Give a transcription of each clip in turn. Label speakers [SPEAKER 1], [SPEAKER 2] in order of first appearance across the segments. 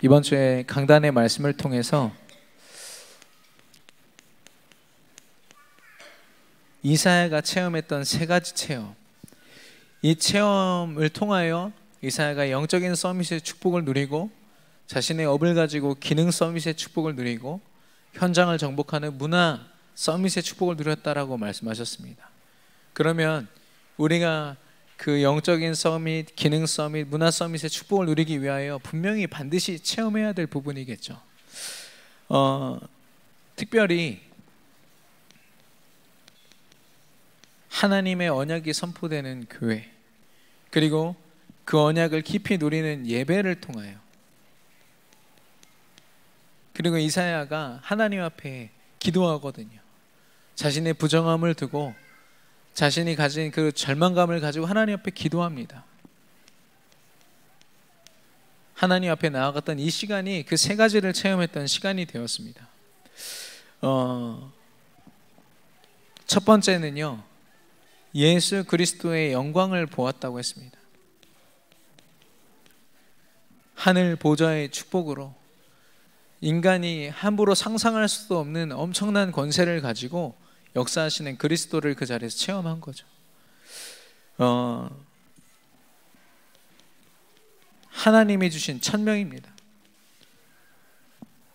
[SPEAKER 1] 이번 주에 강단의 말씀을 통해서 이사야가 체험했던 세 가지 체험, 이 체험을 통하여 이사야가 영적인 서밋의 축복을 누리고 자신의 업을 가지고 기능 서밋의 축복을 누리고 현장을 정복하는 문화 서밋의 축복을 누렸다라고 말씀하셨습니다. 그러면 우리가 그 영적인 서밋, 기능 서밋, 문화 서밋의 축복을 누리기 위하여 분명히 반드시 체험해야 될 부분이겠죠. 특별히 하나님의 언약이 선포되는 교회, 그리고 그 언약을 깊이 누리는 예배를 통하여, 그리고 이사야가 하나님 앞에 기도하거든요. 자신의 부정함을 두고 자신이 가진 그 절망감을 가지고 하나님 앞에 기도합니다. 하나님 앞에 나아갔던 이 시간이 그 세 가지를 체험했던 시간이 되었습니다. 첫 번째는요, 예수 그리스도의 영광을 보았다고 했습니다. 하늘 보좌의 축복으로 인간이 함부로 상상할 수도 없는 엄청난 권세를 가지고 역사하시는 그리스도를 그 자리에서 체험한 거죠. 하나님이 주신 천명입니다.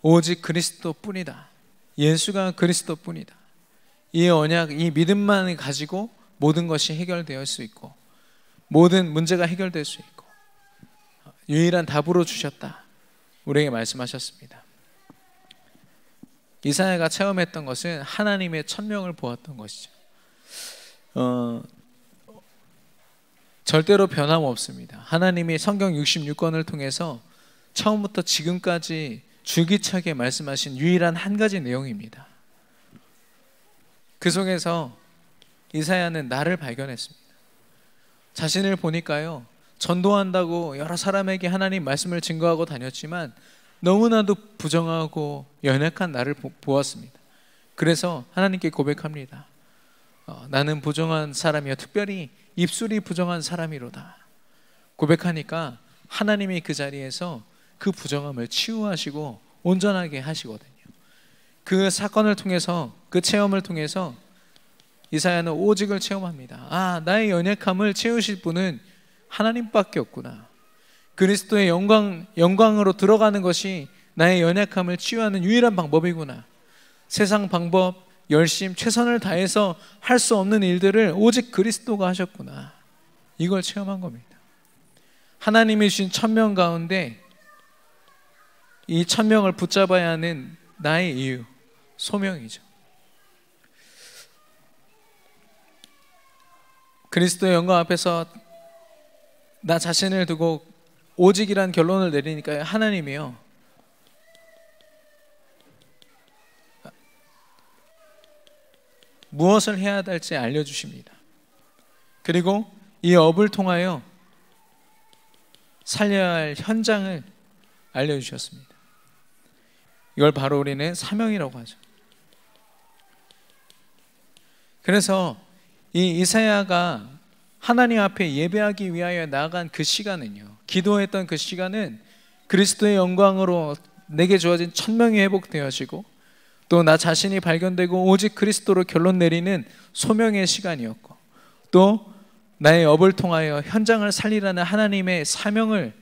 [SPEAKER 1] 오직 그리스도뿐이다. 예수가 그리스도뿐이다. 이 언약, 이 믿음만 가지고 모든 것이 해결될 수 있고 모든 문제가 해결될 수 있고 유일한 답으로 주셨다, 우리에게 말씀하셨습니다. 이사야가 체험했던 것은 하나님의 천명을 보았던 것이죠. 절대로 변함없습니다. 하나님이 성경 66권을 통해서 처음부터 지금까지 줄기차게 말씀하신 유일한 한 가지 내용입니다. 그 속에서 이사야는 나를 발견했습니다. 자신을 보니까요, 전도한다고 여러 사람에게 하나님 말씀을 증거하고 다녔지만 너무나도 부정하고 연약한 나를 보았습니다. 그래서 하나님께 고백합니다. 나는 부정한 사람이요, 특별히 입술이 부정한 사람이로다. 고백하니까 하나님이 그 자리에서 그 부정함을 치유하시고 온전하게 하시거든요. 그 사건을 통해서, 그 체험을 통해서 이사야는 오직을 체험합니다. 나의 연약함을 채우실 분은 하나님밖에 없구나. 그리스도의 영광으로 들어가는 것이 나의 연약함을 치유하는 유일한 방법이구나. 세상 방법, 열심, 최선을 다해서 할 수 없는 일들을 오직 그리스도가 하셨구나. 이걸 체험한 겁니다. 하나님이 주신 천명 가운데 이 천명을 붙잡아야 하는 나의 이유, 소명이죠. 그리스도의 영광 앞에서 나 자신을 두고 오직이란 결론을 내리니까 하나님이요, 무엇을 해야 할지 알려주십니다. 그리고 이 업을 통하여 살려야 할 현장을 알려주셨습니다. 이걸 바로 우리는 사명이라고 하죠. 그래서 이 이사야가 하나님 앞에 예배하기 위하여 나아간 그 시간은요, 기도했던 그 시간은 그리스도의 영광으로 내게 주어진 천명이 회복되어지고 또 나 자신이 발견되고 오직 그리스도로 결론 내리는 소명의 시간이었고, 또 나의 업을 통하여 현장을 살리라는 하나님의 사명을,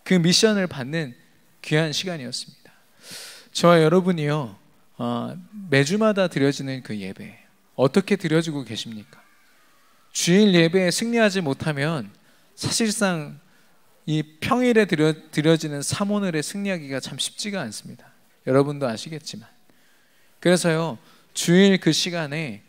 [SPEAKER 1] 그 미션을 받는 귀한 시간이었습니다. 저와 여러분이요, 매주마다 드려지는 그 예배 어떻게 드려지고 계십니까? 주일 예배에 승리하지 못하면 사실상 이 평일에 드려지는 삼오늘에 승리하기가 참 쉽지가 않습니다. 여러분도 아시겠지만. 그래서요, 주일 그 시간에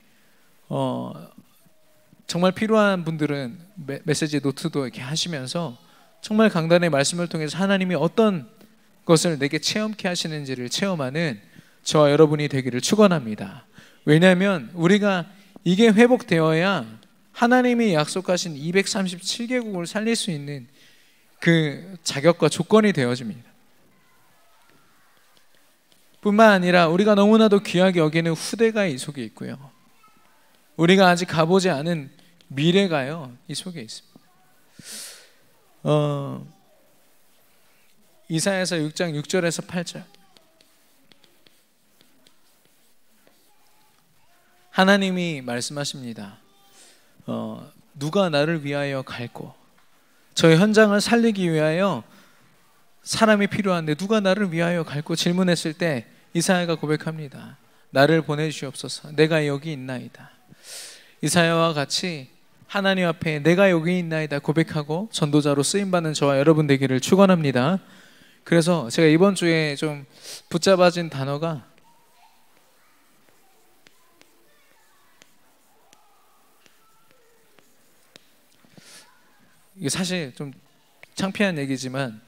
[SPEAKER 1] 정말 필요한 분들은 메시지 노트도 이렇게 하시면서 정말 강단의 말씀을 통해서 하나님이 어떤 것을 내게 체험케 하시는지를 체험하는 저와 여러분이 되기를 축원합니다. 왜냐하면 우리가 이게 회복되어야 하나님이 약속하신 237개국을 살릴 수 있는 그 자격과 조건이 되어집니다. 뿐만 아니라 우리가 너무나도 귀하게 여기는 후대가 이 속에 있고요, 우리가 아직 가보지 않은 미래가요, 이 속에 있습니다. 이사야서 6장 6절에서 8절. 하나님이 말씀하십니다. 누가 나를 위하여 갈고, 저 현장을 살리기 위하여 사람이 필요한데 누가 나를 위하여 갈고 질문했을 때 이사야가 고백합니다. 나를 보내주시옵소서. 내가 여기 있나이다. 이사야와 같이 하나님 앞에 내가 여기 있나이다 고백하고 전도자로 쓰임받는 저와 여러분 되기를 축원합니다. 그래서 제가 이번 주에 좀 붙잡아진 단어가 이게 사실 좀 창피한 얘기지만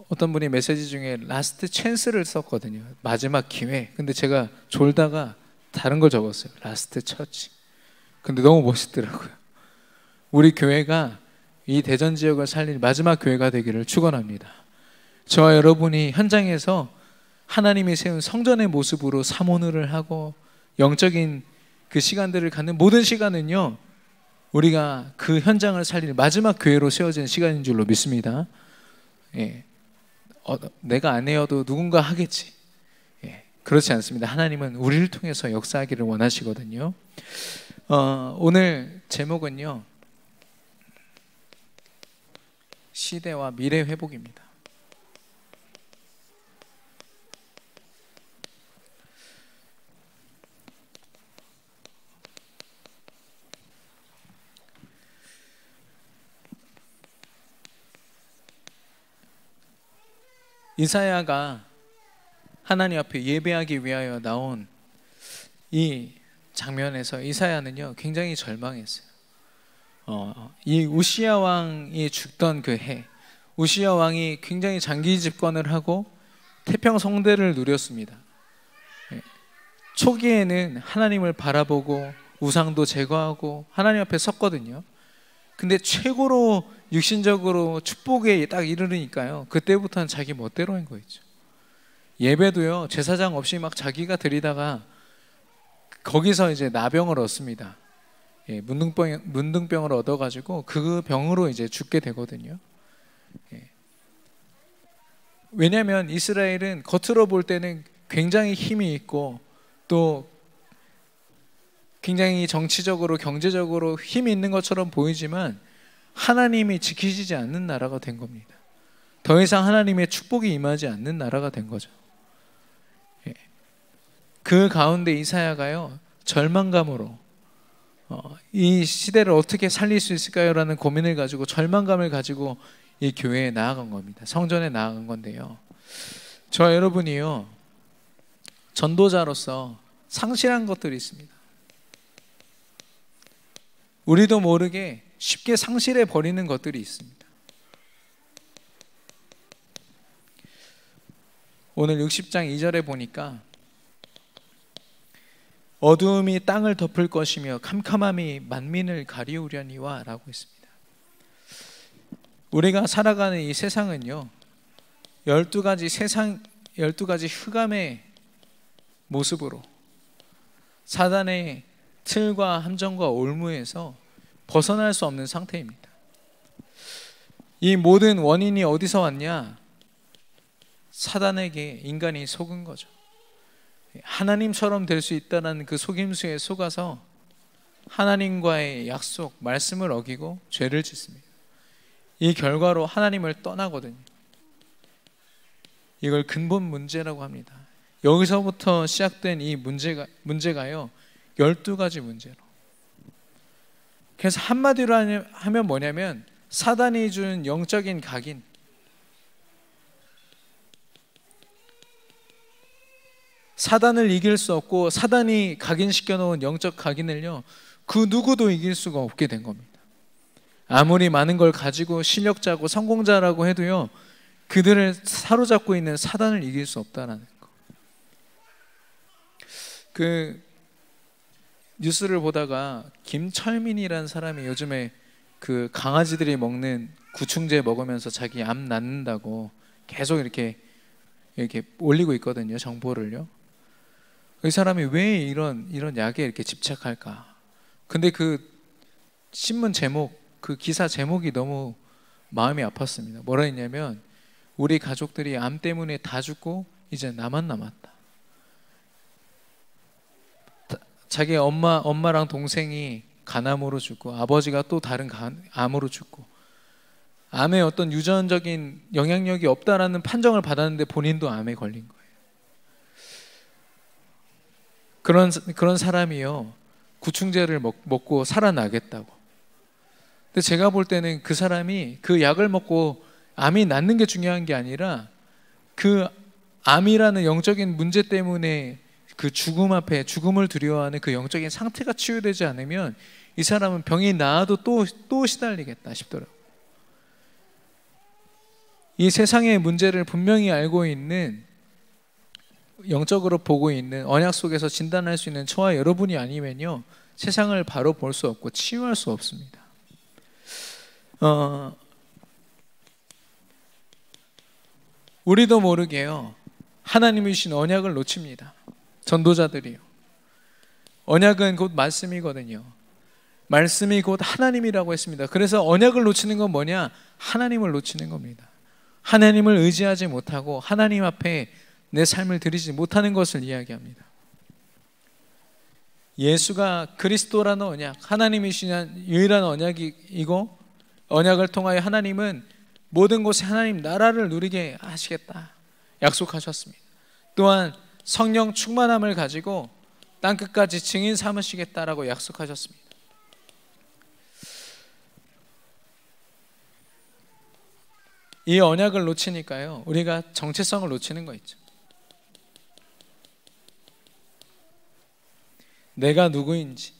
[SPEAKER 1] 어떤 분이 메시지 중에 라스트 찬스를 썼거든요. 마지막 기회. 근데 제가 졸다가 다른 걸 적었어요. 라스트 처치. 근데 너무 멋있더라고요. 우리 교회가 이 대전 지역을 살릴 마지막 교회가 되기를 축원합니다. 저와 여러분이 현장에서 하나님이 세운 성전의 모습으로 사모를 하고 영적인 그 시간들을 갖는 모든 시간은요, 우리가 그 현장을 살릴 마지막 교회로 세워진 시간인 줄로 믿습니다. 예. 내가 안 해도 누군가 하겠지. 예. 그렇지 않습니다. 하나님은 우리를 통해서 역사하기를 원하시거든요. 오늘 제목은요, 시대와 미래 회복입니다. 이사야가 하나님 앞에 예배하기 위하여 나온 이 장면에서 이사야는요 굉장히 절망했어요. 이 우시야 왕이 죽던 그 해, 우시야 왕이 굉장히 장기 집권을 하고 태평성대를 누렸습니다. 초기에는 하나님을 바라보고 우상도 제거하고 하나님 앞에 섰거든요. 근데 최고로 육신적으로 축복에 딱 이르르니까요, 그때부터는 자기 멋대로인 거 있죠. 예배도요 제사장 없이 막 자기가 드리다가 거기서 이제 나병을 얻습니다. 예, 문둥병을 얻어가지고 그 병으로 이제 죽게 되거든요. 예. 왜냐하면 이스라엘은 겉으로 볼 때는 굉장히 힘이 있고 또 굉장히 정치적으로 경제적으로 힘이 있는 것처럼 보이지만 하나님이 지키시지 않는 나라가 된 겁니다. 더 이상 하나님의 축복이 임하지 않는 나라가 된 거죠. 예. 그 가운데 이사야가요 절망감으로 이 시대를 어떻게 살릴 수 있을까요? 라는 고민을 가지고 절망감을 가지고 이 교회에 나아간 겁니다. 성전에 나아간 건데요, 저와 여러분이요 전도자로서 상실한 것들이 있습니다. 우리도 모르게 쉽게 상실해 버리는 것들이 있습니다. 오늘 60장 2절에 보니까 어두움이 땅을 덮을 것이며 캄캄함이 만민을 가리우려니와 라고 했습니다. 우리가 살아가는 이 세상은요 12가지 흑암의 모습으로 사단의 틀과 함정과 올무에서 벗어날 수 없는 상태입니다. 이 모든 원인이 어디서 왔냐? 사단에게 인간이 속은 거죠. 하나님처럼 될 수 있다는 그 속임수에 속아서 하나님과의 약속, 말씀을 어기고 죄를 짓습니다. 이 결과로 하나님을 떠나거든요. 이걸 근본 문제라고 합니다. 여기서부터 시작된 이 문제가요 12가지 문제로. 그래서 한마디로 하면 뭐냐면 사단이 준 영적인 각인, 사단을 이길 수 없고 사단이 각인시켜 놓은 영적 각인을요 그 누구도 이길 수가 없게 된 겁니다. 아무리 많은 걸 가지고 실력자고 성공자라고 해도요 그들을 사로잡고 있는 사단을 이길 수 없다라는 거. 그 뉴스를 보다가 김철민이라는 사람이 요즘에 그 강아지들이 먹는 구충제 먹으면서 자기 암 낫는다고 계속 이렇게 올리고 있거든요, 정보를요. 이 사람이 왜 이런 약에 이렇게 집착할까? 근데 그 신문 제목, 그 기사 제목이 너무 마음이 아팠습니다. 뭐라 했냐면 우리 가족들이 암 때문에 다 죽고 이제 나만 남았다. 자기 엄마랑 동생이 간암으로 죽고 아버지가 또 다른 암으로 죽고 암에 어떤 유전적인 영향력이 없다라는 판정을 받았는데 본인도 암에 걸린 거예요. 그런 사람이요, 구충제를 먹고 살아나겠다고. 근데 제가 볼 때는 그 사람이 그 약을 먹고 암이 낫는 게 중요한 게 아니라 그 암이라는 영적인 문제 때문에 그 죽음 앞에 죽음을 두려워하는 그 영적인 상태가 치유되지 않으면 이 사람은 병이 나아도 또 시달리겠다 싶더라고요. 이 세상의 문제를 분명히 알고 있는, 영적으로 보고 있는, 언약 속에서 진단할 수 있는 저와 여러분이 아니면요, 세상을 바로 볼 수 없고 치유할 수 없습니다. 우리도 모르게요, 하나님이 주신 언약을 놓칩니다. 전도자들이요. 언약은 곧 말씀이거든요. 말씀이 곧 하나님이라고 했습니다. 그래서 언약을 놓치는 건 뭐냐? 하나님을 놓치는 겁니다. 하나님을 의지하지 못하고 하나님 앞에 내 삶을 드리지 못하는 것을 이야기합니다. 예수가 그리스도라는 언약, 하나님이 주신 유일한 언약이고, 언약을 통하여 하나님은 모든 곳에 하나님 나라를 누리게 하시겠다 약속하셨습니다. 또한 성령 충만함을 가지고 땅끝까지 증인 삼으시겠다라고 약속하셨습니다. 이 언약을 놓치니까요, 우리가 정체성을 놓치는 거 있죠. 내가 누구인지,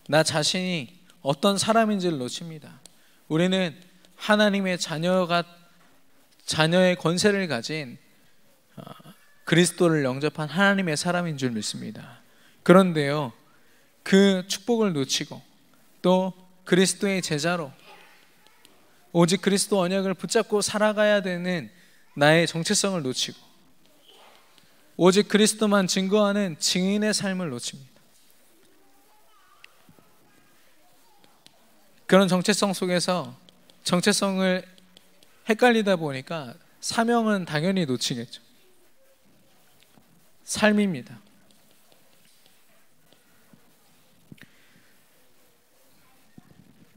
[SPEAKER 1] 나 자신이 어떤 사람인지를 놓칩니다. 우리는 하나님의 자녀의 권세를 가진 그리스도를 영접한 하나님의 사람인 줄 믿습니다. 그런데요, 그 축복을 놓치고 또 그리스도의 제자로 오직 그리스도 언약을 붙잡고 살아가야 되는 나의 정체성을 놓치고 오직 그리스도만 증거하는 증인의 삶을 놓칩니다. 그런 정체성 속에서 정체성을 헷갈리다 보니까 사명은 당연히 놓치겠죠. 삶입니다.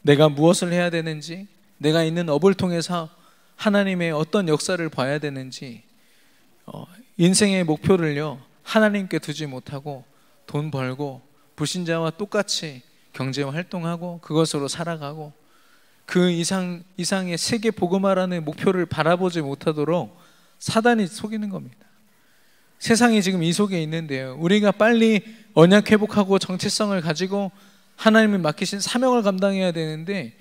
[SPEAKER 1] 내가 무엇을 해야 되는지, 내가 있는 업을 통해서 하나님의 어떤 역사를 봐야 되는지, 인생의 목표를요, 하나님께 두지 못하고 돈 벌고 불신자와 똑같이 경제 활동하고 그것으로 살아가고 그 이상의 세계 복음화라는 목표를 바라보지 못하도록 사단이 속이는 겁니다. 세상이 지금 이 속에 있는데요, 우리가 빨리 언약 회복하고 정체성을 가지고 하나님이 맡기신 사명을 감당해야 되는데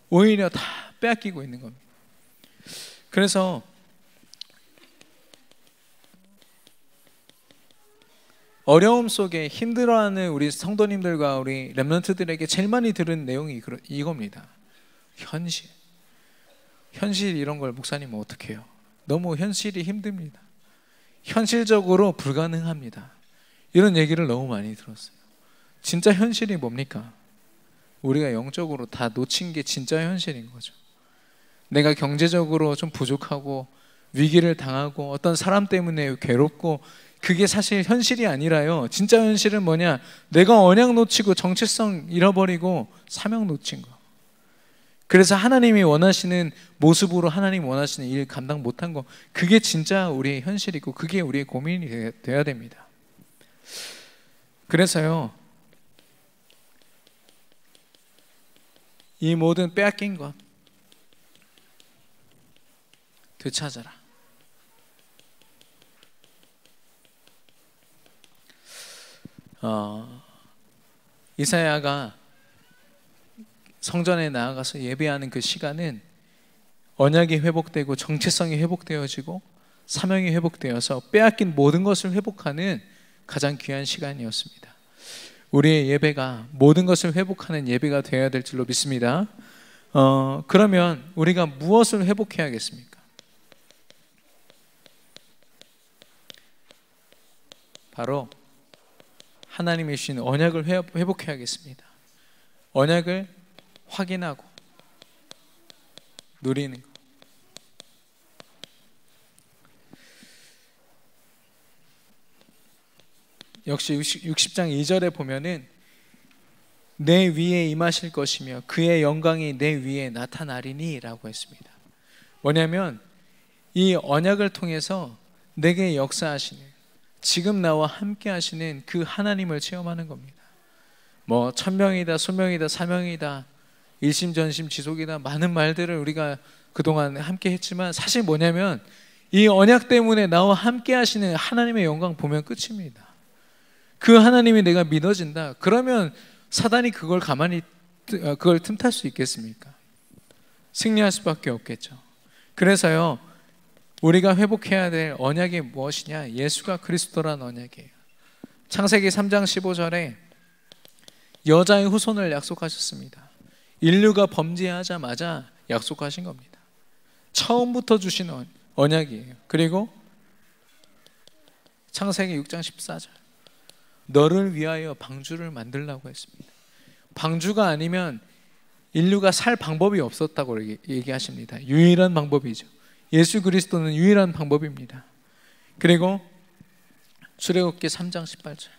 [SPEAKER 1] 오히려 다 빼앗기고 있는 겁니다. 그래서 어려움 속에 힘들어하는 우리 성도님들과 우리 렘넌트들에게 제일 많이 들은 내용이 이겁니다. 현실 이런 걸 목사님은 어떻게 해요? 너무 현실이 힘듭니다. 현실적으로 불가능합니다. 이런 얘기를 너무 많이 들었어요. 진짜 현실이 뭡니까? 우리가 영적으로 다 놓친 게 진짜 현실인 거죠. 내가 경제적으로 좀 부족하고 위기를 당하고 어떤 사람 때문에 괴롭고, 그게 사실 현실이 아니라요, 진짜 현실은 뭐냐? 내가 언약 놓치고 정체성 잃어버리고 사명 놓친 거. 그래서 하나님이 원하시는 모습으로 하나님 원하시는 일 감당 못한 거, 그게 진짜 우리의 현실이고 그게 우리의 고민이 돼야 됩니다. 그래서요, 이 모든 빼앗긴 것 되찾아라. 이사야가 성전에 나아가서 예배하는 그 시간은 언약이 회복되고 정체성이 회복되어지고 사명이 회복되어서 빼앗긴 모든 것을 회복하는 가장 귀한 시간이었습니다. 우리의 예배가 모든 것을 회복하는 예배가 되어야 될 줄로 믿습니다. 그러면 우리가 무엇을 회복해야겠습니까? 바로 하나님이 주신 언약을 회복해야겠습니다. 언약을 확인하고 누리는 것. 역시 60장 2절에 보면은 내 위에 임하실 것이며 그의 영광이 내 위에 나타나리니 라고 했습니다. 뭐냐면 이 언약을 통해서 내게 역사하시는, 지금 나와 함께 하시는 그 하나님을 체험하는 겁니다. 뭐 천명이다, 소명이다, 사명이다, 일심전심 지속이다, 많은 말들을 우리가 그동안 함께 했지만 사실 뭐냐면 이 언약 때문에 나와 함께 하시는 하나님의 영광 보면 끝입니다. 그 하나님이 내가 믿어진다, 그러면 사단이 그걸 그걸 틈탈 수 있겠습니까? 승리할 수밖에 없겠죠. 그래서요, 우리가 회복해야 될 언약이 무엇이냐? 예수가 그리스도라는 언약이에요. 창세기 3장 15절에 여자의 후손을 약속하셨습니다. 인류가 범죄하자마자 약속하신 겁니다. 처음부터 주신 언약이에요. 그리고 창세기 6장 14절, 너를 위하여 방주를 만들라고 했습니다. 방주가 아니면 인류가 살 방법이 없었다고 얘기하십니다. 유일한 방법이죠. 예수 그리스도는 유일한 방법입니다. 그리고 출애굽기 3장 18절,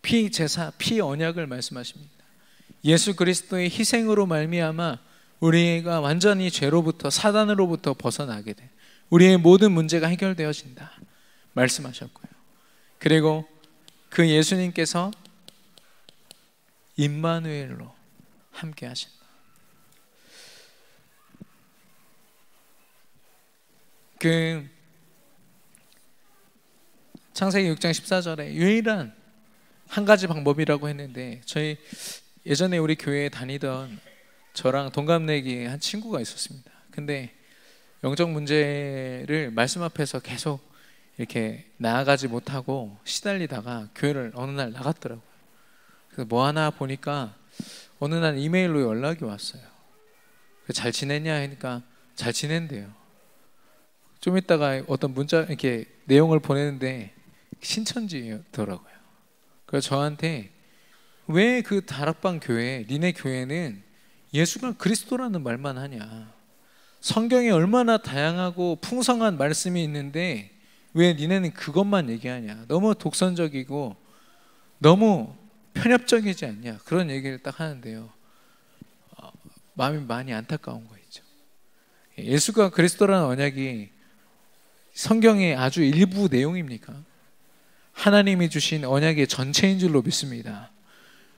[SPEAKER 1] 피제사, 피언약을 말씀하십니다. 예수 그리스도의 희생으로 말미암아 우리가 완전히 죄로부터, 사단으로부터 벗어나게 돼 우리의 모든 문제가 해결되어진다 말씀하셨고요. 그리고 그 예수님께서 임마누엘로 함께 하신다. 그 창세기 6장 14절에 유일한 한 가지 방법이라고 했는데, 저희 예전에 우리 교회에 다니던 저랑 동갑내기 한 친구가 있었습니다. 근데 영적 문제를 말씀 앞에서 계속 이렇게 나아가지 못하고 시달리다가 교회를 어느 날 나갔더라고요. 그래서 뭐 하나 보니까 어느 날 이메일로 연락이 왔어요. 잘 지냈냐 하니까 잘 지낸대요. 좀 있다가 어떤 문자 이렇게 내용을 보내는데 신천지더라고요. 그래서 저한테 왜 그 다락방 교회, 니네 교회는 예수가 그리스도라는 말만 하냐, 성경에 얼마나 다양하고 풍성한 말씀이 있는데 왜 니네는 그것만 얘기하냐, 너무 독선적이고 너무 편협적이지 않냐, 그런 얘기를 딱 하는데요, 마음이 많이 안타까운 거 있죠. 예수가 그리스도라는 언약이 성경의 아주 일부 내용입니까? 하나님이 주신 언약의 전체인 줄로 믿습니다.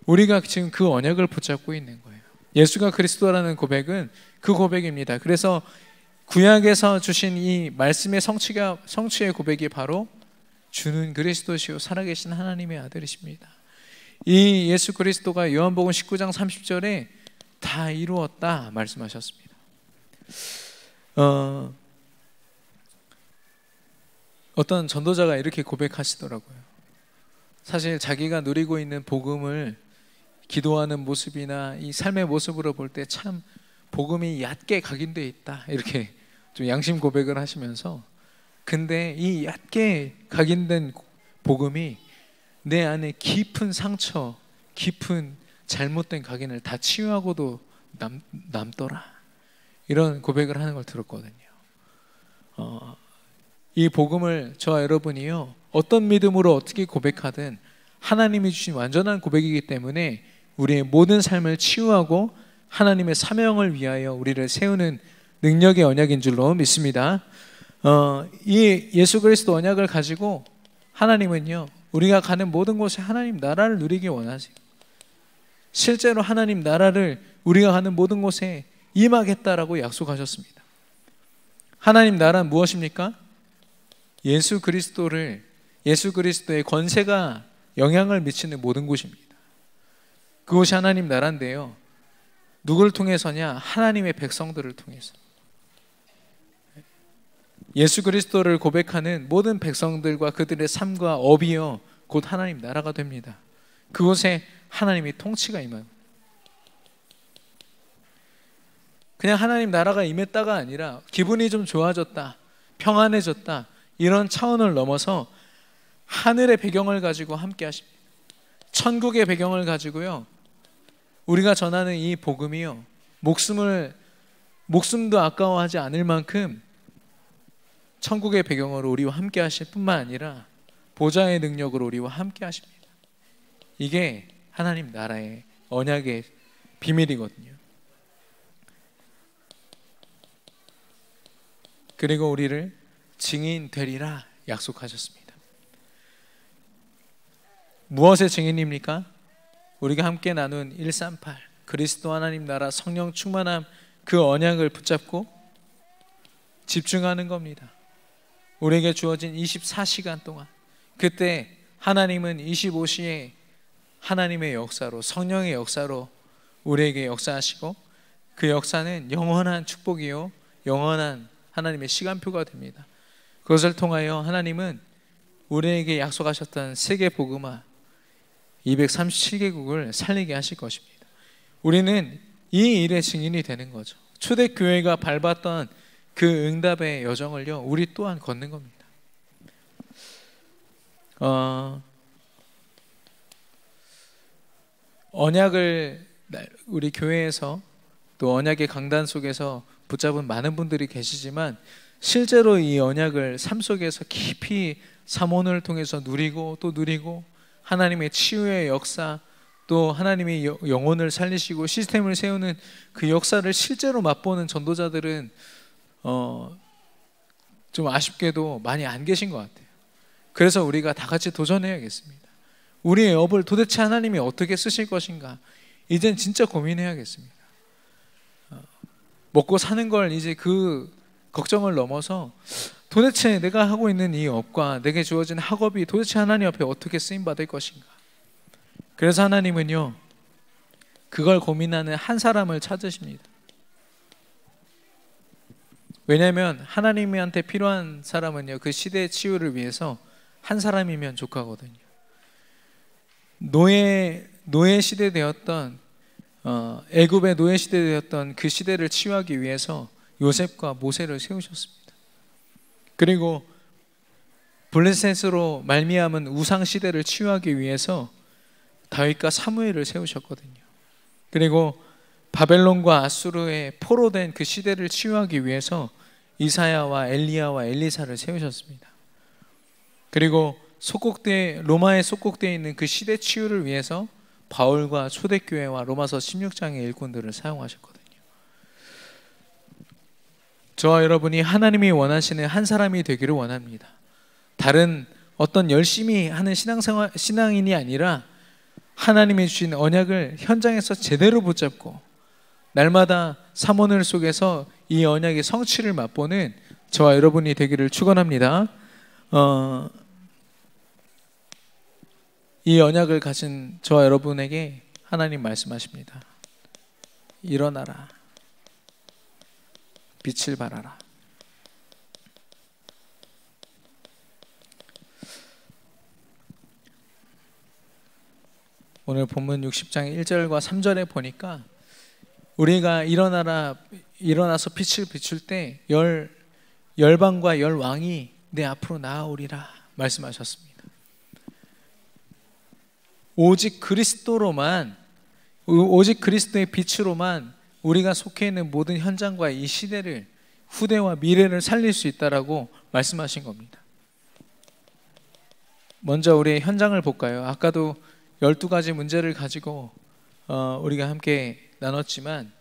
[SPEAKER 1] 우리가 지금 그 언약을 붙잡고 있는 거예요. 예수가 그리스도라는 고백은 그 고백입니다. 그래서 구약에서 주신 이 말씀의 성취의 고백이 바로 주는 그리스도시요 살아계신 하나님의 아들이십니다. 이 예수 그리스도가 요한복음 19장 30절에 다 이루었다 말씀하셨습니다. 어떤 전도자가 이렇게 고백하시더라고요. 사실 자기가 누리고 있는 복음을 기도하는 모습이나 이 삶의 모습으로 볼 때 참 복음이 얕게 각인되어 있다, 이렇게 좀 양심 고백을 하시면서, 근데 이 얕게 각인된 복음이 내 안에 깊은 상처, 깊은 잘못된 각인을 다 치유하고도 남더라, 이런 고백을 하는 걸 들었거든요. 이 복음을 저와 여러분이요, 어떤 믿음으로 어떻게 고백하든 하나님이 주신 완전한 고백이기 때문에 우리의 모든 삶을 치유하고 하나님의 사명을 위하여 우리를 세우는 능력의 언약인 줄로 믿습니다. 이 예수 그리스도 언약을 가지고 하나님은요, 우리가 가는 모든 곳에 하나님 나라를 누리기 원하세요. 실제로 하나님 나라를 우리가 가는 모든 곳에 임하겠다라고 약속하셨습니다. 하나님 나라는 무엇입니까? 예수 그리스도의 권세가 영향을 미치는 모든 곳입니다. 그곳이 하나님 나라인데요, 누구를 통해서냐? 하나님의 백성들을 통해서. 예수 그리스도를 고백하는 모든 백성들과 그들의 삶과 업이요 곧 하나님 나라가 됩니다. 그곳에 하나님의 통치가 임해요. 그냥 하나님 나라가 임했다가 아니라 기분이 좀 좋아졌다, 평안해졌다, 이런 차원을 넘어서 하늘의 배경을 가지고 함께 하십니다. 천국의 배경을 가지고요, 우리가 전하는 이 복음이요, 목숨도 아까워하지 않을 만큼 천국의 배경으로 우리와 함께 하실 뿐만 아니라 보좌의 능력으로 우리와 함께 하십니다. 이게 하나님 나라의 언약의 비밀이거든요. 그리고 우리를 증인 되리라 약속하셨습니다. 무엇의 증인입니까? 우리가 함께 나눈 138 그리스도 하나님 나라 성령 충만함, 그 언약을 붙잡고 집중하는 겁니다. 우리에게 주어진 24시간 동안, 그때 하나님은 25시에 하나님의 역사로, 성령의 역사로 우리에게 역사하시고, 그 역사는 영원한 축복이요 영원한 하나님의 시간표가 됩니다. 그것을 통하여 하나님은 우리에게 약속하셨던 세계 복음화 237개국을 살리게 하실 것입니다. 우리는 이 일의 증인이 되는 거죠. 초대교회가 밟았던 그 응답의 여정을요, 우리 또한 걷는 겁니다. 언약을 우리 교회에서 또 언약의 강단 속에서 붙잡은 많은 분들이 계시지만, 실제로 이 언약을 삶 속에서 깊이 삼원을 통해서 누리고 또 누리고, 하나님의 치유의 역사, 또 하나님의 영혼을 살리시고 시스템을 세우는 그 역사를 실제로 맛보는 전도자들은 좀 아쉽게도 많이 안 계신 것 같아요. 그래서 우리가 다 같이 도전해야겠습니다. 우리의 업을 도대체 하나님이 어떻게 쓰실 것인가, 이젠 진짜 고민해야겠습니다. 먹고 사는 걸 이제 그 걱정을 넘어서 도대체 내가 하고 있는 이 업과 내게 주어진 학업이 도대체 하나님 앞에 어떻게 쓰임받을 것인가. 그래서 하나님은요, 그걸 고민하는 한 사람을 찾으십니다. 왜냐하면 하나님한테 필요한 사람은요, 그 시대의 치유를 위해서 한 사람이면 족하거든요. 노예 시대 되었던 애굽의 노예 시대 되었던 그 시대를 치유하기 위해서 요셉과 모세를 세우셨습니다. 그리고 블레셋으로 말미암은 우상 시대를 치유하기 위해서 다윗과 사무엘을 세우셨거든요. 그리고 바벨론과 아수르의 포로된 그 시대를 치유하기 위해서 이사야와 엘리야와 엘리사를 세우셨습니다. 그리고 로마에 속국되어 있는 그 시대 치유를 위해서 바울과 초대교회와 로마서 16장의 일꾼들을 사용하셨거든요. 저와 여러분이 하나님이 원하시는 한 사람이 되기를 원합니다. 다른 어떤 열심히 하는 신앙인이 아니라 하나님이 주신 언약을 현장에서 제대로 붙잡고 날마다 삼원을 속에서 이 언약의 성취를 맛보는 저와 여러분이 되기를 축원합니다. 이 언약을 가진 저와 여러분에게 하나님 말씀하십니다. 일어나라, 빛을 발하라. 오늘 본문 60장 1절과 3절에 보니까 우리가 일어나서 빛을 비출 때 열방과 열왕이 내 앞으로 나아오리라 말씀하셨습니다. 오직 그리스도의 빛으로만 우리가 속해 있는 모든 현장과 이 시대를, 후대와 미래를 살릴 수 있다라고 말씀하신 겁니다. 먼저 우리의 현장을 볼까요? 아까도 12가지 문제를 가지고 우리가 함께 나눴지만,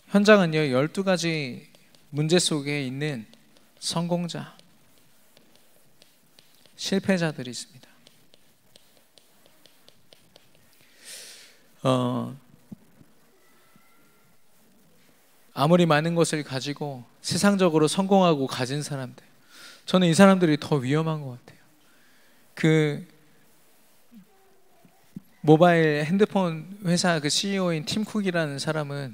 [SPEAKER 1] 현장은요 12가지 문제 속에 있는 성공자, 실패자들이 있습니다. 아무리 많은 것을 가지고 세상적으로 성공하고 가진 사람들, 저는 이 사람들이 더 위험한 것 같아요. 그 모바일 핸드폰 회사 그 CEO인 팀 쿡이라는 사람이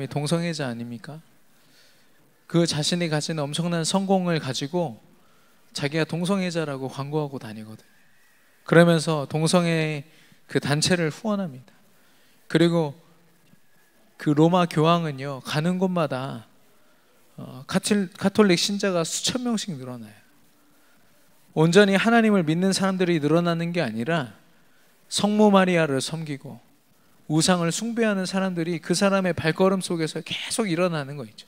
[SPEAKER 1] 동성애자 아닙니까? 그 자신이 가진 엄청난 성공을 가지고 자기가 동성애자라고 광고하고 다니거든요. 그러면서 동성애 그 단체를 후원합니다. 그리고 그 로마 교황은요, 가는 곳마다 가톨릭 신자가 수천 명씩 늘어나요. 온전히 하나님을 믿는 사람들이 늘어나는 게 아니라 성모 마리아를 섬기고 우상을 숭배하는 사람들이 그 사람의 발걸음 속에서 계속 일어나는 거 있죠.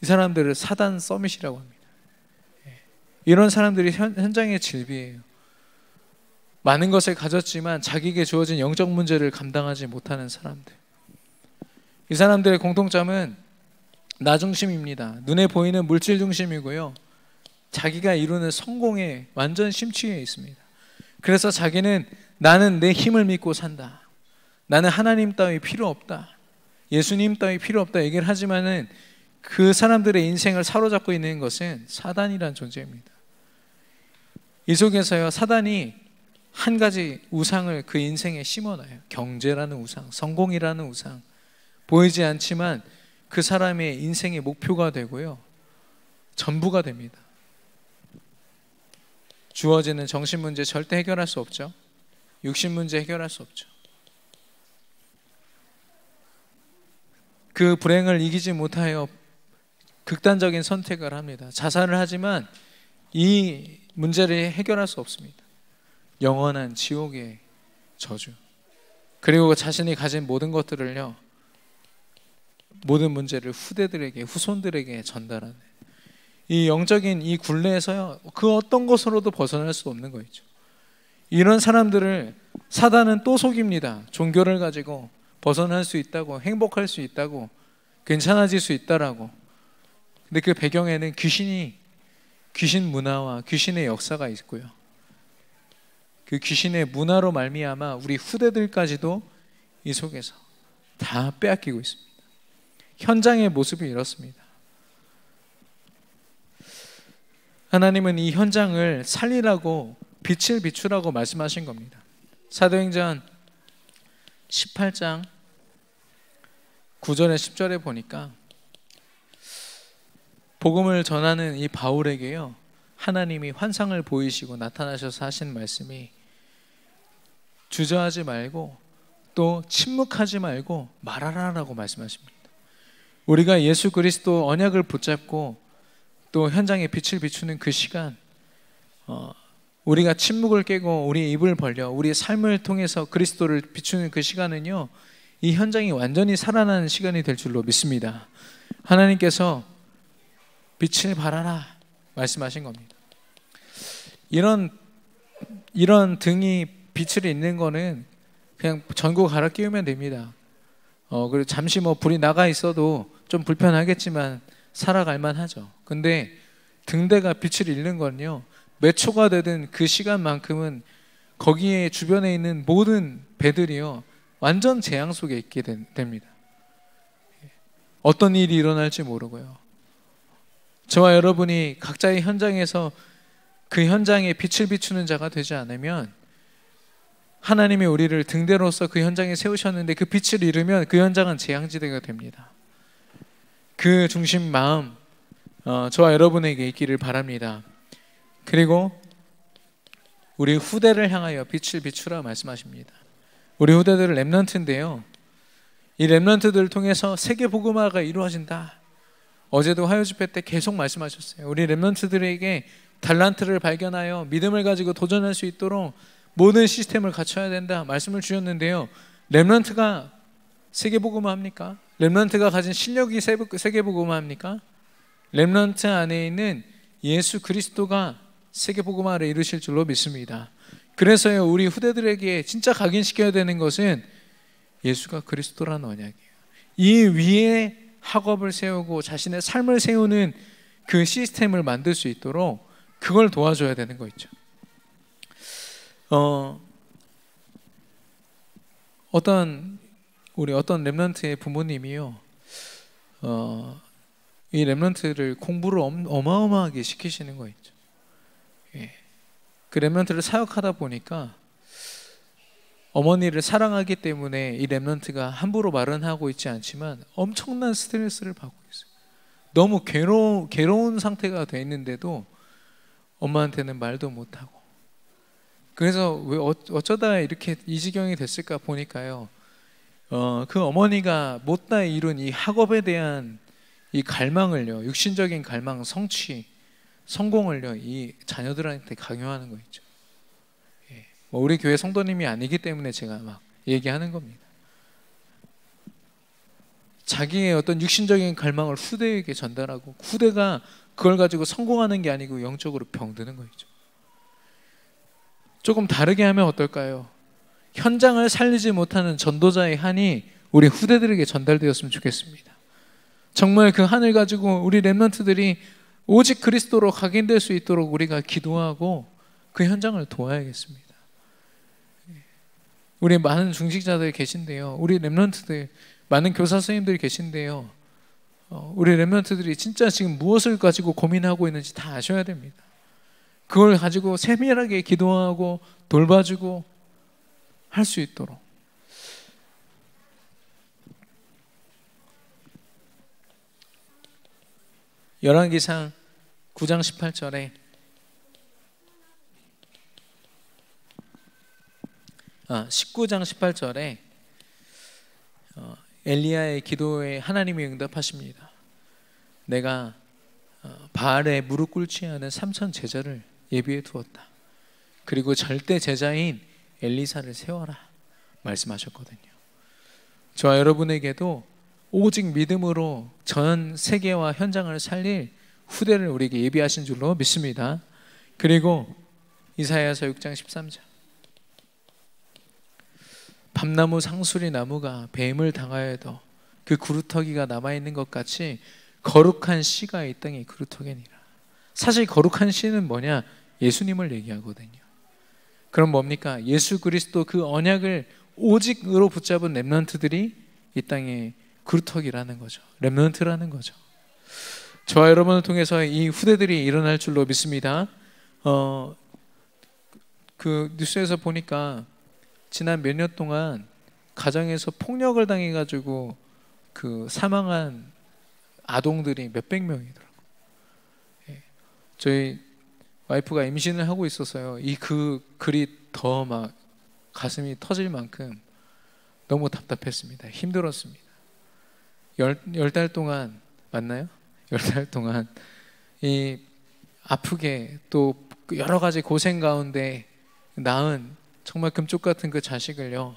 [SPEAKER 1] 이 사람들을 사단 서밋이라고 합니다. 이런 사람들이 현장의 질비예요. 많은 것을 가졌지만 자기에게 주어진 영적 문제를 감당하지 못하는 사람들. 이 사람들의 공통점은 나 중심입니다. 눈에 보이는 물질 중심이고요. 자기가 이루는 성공에 완전 심취해 있습니다. 그래서 자기는 나는 내 힘을 믿고 산다. 나는 하나님 따위 필요 없다. 예수님 따위 필요 없다 얘기를 하지만은 그 사람들의 인생을 사로잡고 있는 것은 사단이라는 존재입니다. 이 속에서요, 사단이 한 가지 우상을 그 인생에 심어놔요. 경제라는 우상, 성공이라는 우상. 보이지 않지만 그 사람의 인생의 목표가 되고요, 전부가 됩니다. 주어지는 정신 문제 절대 해결할 수 없죠. 육신 문제 해결할 수 없죠. 그 불행을 이기지 못하여 극단적인 선택을 합니다. 자살을 하지만 이 문제를 해결할 수 없습니다. 영원한 지옥의 저주. 그리고 자신이 가진 모든 것들을요, 모든 문제를 후대들에게, 후손들에게 전달하는 이 영적인 이 굴레에서요, 그 어떤 것으로도 벗어날 수 없는 거죠. 이런 사람들을 사단은 또 속입니다. 종교를 가지고 벗어날 수 있다고, 행복할 수 있다고, 괜찮아질 수 있다라고. 근데 그 배경에는 귀신 문화와 귀신의 역사가 있고요. 그 귀신의 문화로 말미암아 우리 후대들까지도 이 속에서 다 빼앗기고 있습니다. 현장의 모습이 이렇습니다. 하나님은 이 현장을 살리라고, 빛을 비추라고 말씀하신 겁니다. 사도행전 18장 9절에 10절에 보니까 복음을 전하는 이 바울에게요, 하나님이 환상을 보이시고 나타나셔서 하신 말씀이 주저하지 말고 또 침묵하지 말고 말하라라고 말씀하십니다. 우리가 예수 그리스도 언약을 붙잡고 또 현장에 빛을 비추는 그 시간, 우리가 침묵을 깨고 우리의 입을 벌려 우리의 삶을 통해서 그리스도를 비추는 그 시간은요, 이 현장이 완전히 살아나는 시간이 될 줄로 믿습니다. 하나님께서 빛을 발하라 말씀하신 겁니다. 이런 등이 빛을 잇는 거는 그냥 전구 갈아 끼우면 됩니다. 그리고 잠시 불이 나가 있어도 좀 불편하겠지만 살아갈 만하죠. 근데 등대가 빛을 잃는 건요, 몇 초가 되든 그 시간만큼은 거기에 주변에 있는 모든 배들이요, 완전 재앙 속에 있게 됩니다. 어떤 일이 일어날지 모르고요. 저와 여러분이 각자의 현장에서 그 현장에 빛을 비추는 자가 되지 않으면, 하나님이 우리를 등대로서 그 현장에 세우셨는데 그 빛을 잃으면 그 현장은 재앙지대가 됩니다. 그 중심 마음, 저와 여러분에게 있기를 바랍니다. 그리고 우리 후대를 향하여 빛을 비추라 말씀하십니다. 우리 후대들은 렘넌트인데요, 이 렘넌트들을 통해서 세계 복음화가 이루어진다. 어제도 화요 집회 때 계속 말씀하셨어요. 우리 렘넌트들에게 달란트를 발견하여 믿음을 가지고 도전할 수 있도록 모든 시스템을 갖춰야 된다 말씀을 주셨는데요, 렘넌트가 세계 복음화 합니까? 렘넌트가 가진 실력이 세계 복음화 합니까? 렘넌트 안에 있는 예수 그리스도가 세계 복음화를 이루실 줄로 믿습니다. 그래서요, 우리 후대들에게 진짜 각인시켜야 되는 것은 예수가 그리스도라는 언약이에요. 이 위에 학업을 세우고 자신의 삶을 세우는 그 시스템을 만들 수 있도록 그걸 도와줘야 되는 거 있죠. 어떤 렘넌트의 부모님이요, 이 렘넌트를 공부를 어마어마하게 시키시는 거 있죠. 예. 그 렘넌트를 사역하다 보니까 어머니를 사랑하기 때문에 이 렘넌트가 함부로 말은 하고 있지 않지만 엄청난 스트레스를 받고 있어요. 너무 괴로운 상태가 돼 있는데도 엄마한테는 말도 못하고. 그래서 왜 어쩌다 이렇게 이 지경이 됐을까 보니까요, 그 어머니가 못다 이룬 이 학업에 대한 이 갈망을요, 육신적인 갈망, 성취, 성공을요, 이 자녀들한테 강요하는 거 있죠. 예. 우리 교회 성도님이 아니기 때문에 제가 막 얘기하는 겁니다. 자기의 어떤 육신적인 갈망을 후대에게 전달하고 후대가 그걸 가지고 성공하는 게 아니고 영적으로 병드는 거죠. 조금 다르게 하면 어떨까요? 현장을 살리지 못하는 전도자의 한이 우리 후대들에게 전달되었으면 좋겠습니다. 정말 그 한을 가지고 우리 렘넌트들이 오직 그리스도로 각인될 수 있도록 우리가 기도하고 그 현장을 도와야겠습니다. 우리 많은 중직자들 계신데요, 우리 렘넌트들 많은 교사 선생님들이 계신데요, 우리 렘넌트들이 진짜 지금 무엇을 가지고 고민하고 있는지 다 아셔야 됩니다. 그걸 가지고 세밀하게 기도하고 돌봐주고 할 수 있도록. 열왕기상 9장 18절에 19장 18절에 엘리야의 기도에 하나님이 응답하십니다. 내가 바알에 무릎 꿇지 않은 3천 제자를 예비해 두었다. 그리고 절대 제자인 엘리사를 세워라 말씀하셨거든요. 저와 여러분에게도 오직 믿음으로 전 세계와 현장을 살릴 후대를 우리에게 예비하신 줄로 믿습니다. 그리고 이사야서 6장 13절, 밤나무 상수리 나무가 뱀을 당하여도 그 구루터기가 남아있는 것 같이 거룩한 씨가 이 땅에 그루터기니라. 사실 거룩한 씨는 뭐냐? 예수님을 얘기하거든요. 그럼 뭡니까? 예수 그리스도 그 언약을 오직으로 붙잡은 렘넌트들이 이 땅에 그루터기라는 거죠. 렘넌트라는 거죠. 저와 여러분을 통해서 이 후대들이 일어날 줄로 믿습니다. 그 뉴스에서 보니까 지난 몇 년 동안 가정에서 폭력을 당해가지고 그 사망한 아동들이 몇백 명이더라고요. 저희 와이프가 임신을 하고 있어서요, 이 그 글이 더 막 가슴이 터질 만큼 너무 답답했습니다. 힘들었습니다. 열 달 동안, 맞나요? 10달 동안 이 아프게 또 여러 가지 고생 가운데 낳은 정말 금쪽 같은 그 자식을요,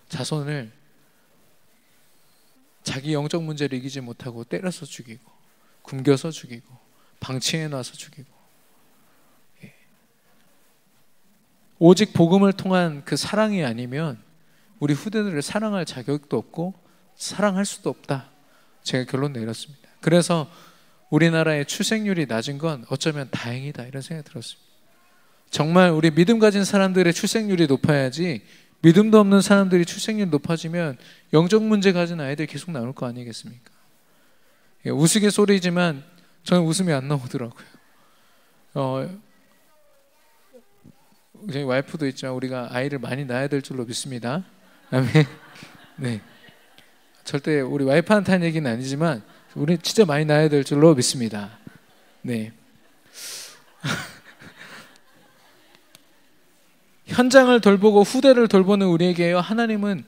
[SPEAKER 1] 자손을 자기 영적 문제를 이기지 못하고 때려서 죽이고 굶겨서 죽이고 방치해 놔서 죽이고, 오직 복음을 통한 그 사랑이 아니면 우리 후대들을 사랑할 자격도 없고 사랑할 수도 없다, 제가 결론 내렸습니다. 그래서 우리나라의 출생률이 낮은 건 어쩌면 다행이다, 이런 생각이 들었습니다. 정말 우리 믿음 가진 사람들의 출생률이 높아야지, 믿음도 없는 사람들이 출생률이 높아지면 영적 문제 가진 아이들이 계속 나올 거 아니겠습니까? 우스갯소리지만 저는 웃음이 안 나오더라고요. 저희 와이프도 있지만 우리가 아이를 많이 낳아야 될 줄로 믿습니다. 아멘. 네. 절대 우리 와이프한테 한 얘기는 아니지만 우리 진짜 많이 낳아야 될 줄로 믿습니다. 네. 현장을 돌보고 후대를 돌보는 우리에게요, 하나님은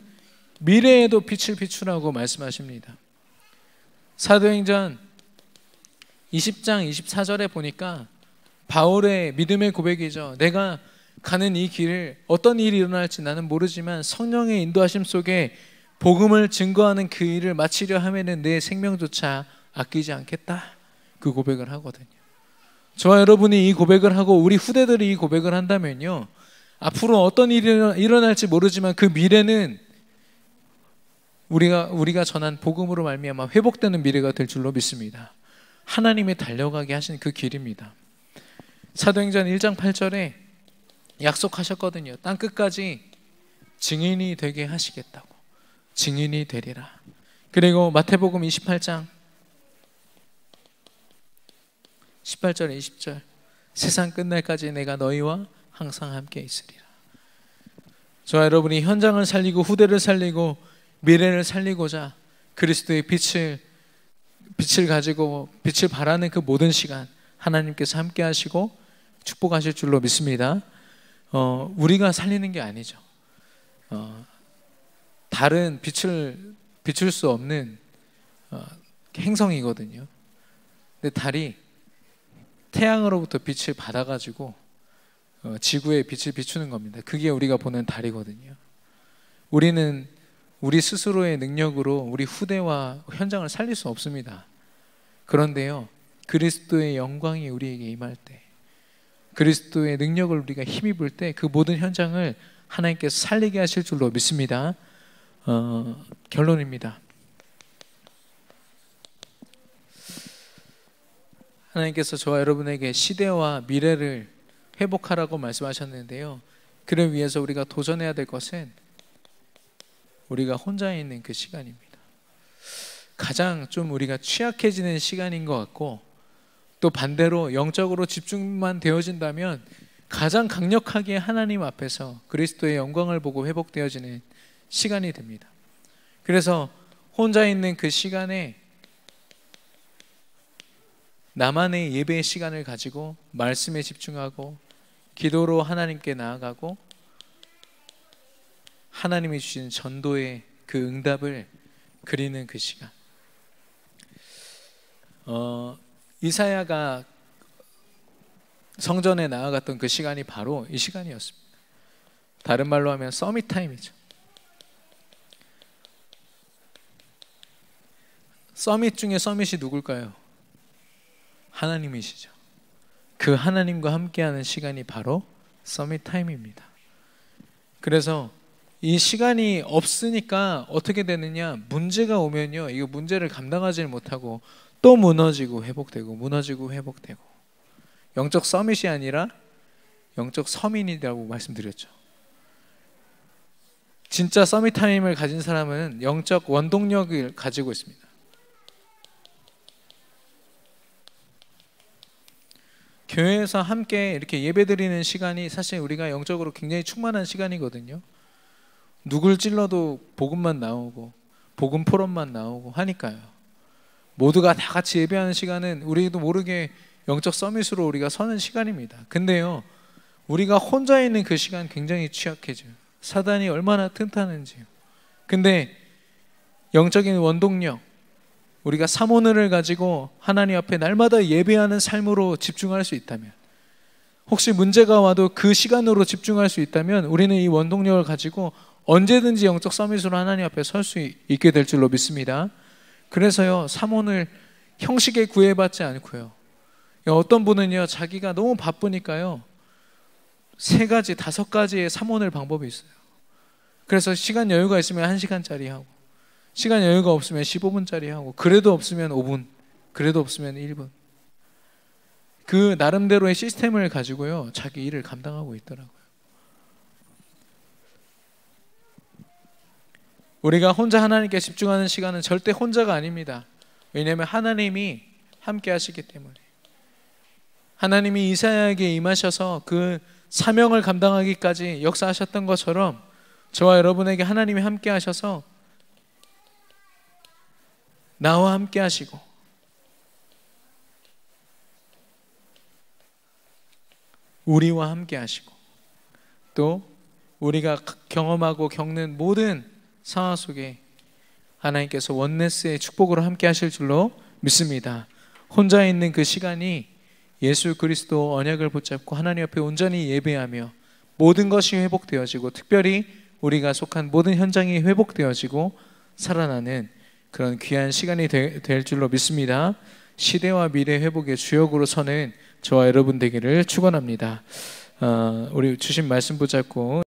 [SPEAKER 1] 미래에도 빛을 비추라고 말씀하십니다. 사도행전 20장 24절에 보니까 바울의 믿음의 고백이죠. 내가 가는 이 길을 어떤 일이 일어날지 나는 모르지만 성령의 인도하심 속에 복음을 증거하는 그 일을 마치려 하면은 내 생명조차 아끼지 않겠다, 그 고백을 하거든요. 저와 여러분이 이 고백을 하고 우리 후대들이 이 고백을 한다면요, 앞으로 어떤 일이 일어날지 모르지만 그 미래는 우리가 전한 복음으로 말미암아 회복되는 미래가 될 줄로 믿습니다. 하나님이 달려가게 하신 그 길입니다. 사도행전 1장 8절에 약속하셨거든요. 땅 끝까지 증인이 되게 하시겠다고. 증인이 되리라. 그리고 마태복음 28장 18절 20절, 세상 끝날까지 내가 너희와 항상 함께 있으리라. 저와 여러분이 현장을 살리고 후대를 살리고 미래를 살리고자 그리스도의 빛을 가지고 빛을 발하는 그 모든 시간 하나님께서 함께 하시고 축복하실 줄로 믿습니다. 우리가 살리는 게 아니죠. 달은 빛을 비출 수 없는 행성이거든요. 근데 달이 태양으로부터 빛을 받아가지고 지구에 빛을 비추는 겁니다. 그게 우리가 보는 달이거든요. 우리는 우리 스스로의 능력으로 우리 후대와 현장을 살릴 수 없습니다. 그런데요, 그리스도의 영광이 우리에게 임할 때, 그리스도의 능력을 우리가 힘입을 때 그 모든 현장을 하나님께서 살리게 하실 줄로 믿습니다. 결론입니다. 하나님께서 저와 여러분에게 시대와 미래를 회복하라고 말씀하셨는데요, 그를 위해서 우리가 도전해야 될 것은 우리가 혼자 있는 그 시간입니다. 가장 좀 우리가 취약해지는 시간인 것 같고, 또 반대로 영적으로 집중만 되어진다면 가장 강력하게 하나님 앞에서 그리스도의 영광을 보고 회복되어지는 시간이 됩니다. 그래서 혼자 있는 그 시간에 나만의 예배의 시간을 가지고 말씀에 집중하고 기도로 하나님께 나아가고 하나님이 주신 전도의 그 응답을 그리는 그 시간. 이사야가 성전에 나아갔던 그 시간이 바로 이 시간이었습니다. 다른 말로 하면 서밋 타임이죠. 서밋 중에 서밋이 누굴까요? 하나님이시죠. 그 하나님과 함께하는 시간이 바로 서밋 타임입니다. 그래서 이 시간이 없으니까 어떻게 되느냐, 문제가 오면요, 이거 문제를 감당하지 못하고 또 무너지고 회복되고 무너지고 회복되고, 영적 서밋이 아니라 영적 서민이라고 말씀드렸죠. 진짜 서밋 타임을 가진 사람은 영적 원동력을 가지고 있습니다. 교회에서 함께 이렇게 예배드리는 시간이 사실 우리가 영적으로 굉장히 충만한 시간이거든요. 누굴 찔러도 복음만 나오고 복음 포럼만 나오고 하니까요. 모두가 다 같이 예배하는 시간은 우리도 모르게 영적 서밋으로 우리가 서는 시간입니다. 근데요, 우리가 혼자 있는 그 시간 굉장히 취약해져요. 사단이 얼마나 튼튼한지요. 근데 영적인 원동력, 우리가 사모늘을 가지고 하나님 앞에 날마다 예배하는 삶으로 집중할 수 있다면, 혹시 문제가 와도 그 시간으로 집중할 수 있다면 우리는 이 원동력을 가지고 언제든지 영적 서밋으로 하나님 앞에 설 수 있게 될 줄로 믿습니다. 그래서요, 사모늘 형식에 구애받지 않고요, 어떤 분은요, 자기가 너무 바쁘니까요 3가지, 5가지의 사모늘 방법이 있어요. 그래서 시간 여유가 있으면 1시간짜리 하고, 시간 여유가 없으면 15분짜리 하고, 그래도 없으면 5분, 그래도 없으면 1분. 그 나름대로의 시스템을 가지고요 자기 일을 감당하고 있더라고요. 우리가 혼자 하나님께 집중하는 시간은 절대 혼자가 아닙니다. 왜냐하면 하나님이 함께 하시기 때문에. 하나님이 이사야에게 임하셔서 그 사명을 감당하기까지 역사하셨던 것처럼 저와 여러분에게 하나님이 함께 하셔서 나와 함께 하시고 우리와 함께 하시고 또 우리가 경험하고 겪는 모든 상황 속에 하나님께서 원네스의 축복으로 함께 하실 줄로 믿습니다. 혼자 있는 그 시간이 예수 그리스도 언약을 붙잡고 하나님 앞에 온전히 예배하며 모든 것이 회복되어지고, 특별히 우리가 속한 모든 현장이 회복되어지고 살아나는 그런 귀한 시간이 될 줄로 믿습니다. 시대와 미래 회복의 주역으로 서는 저와 여러분 되기를 축원합니다. 우리 주신 말씀 붙잡고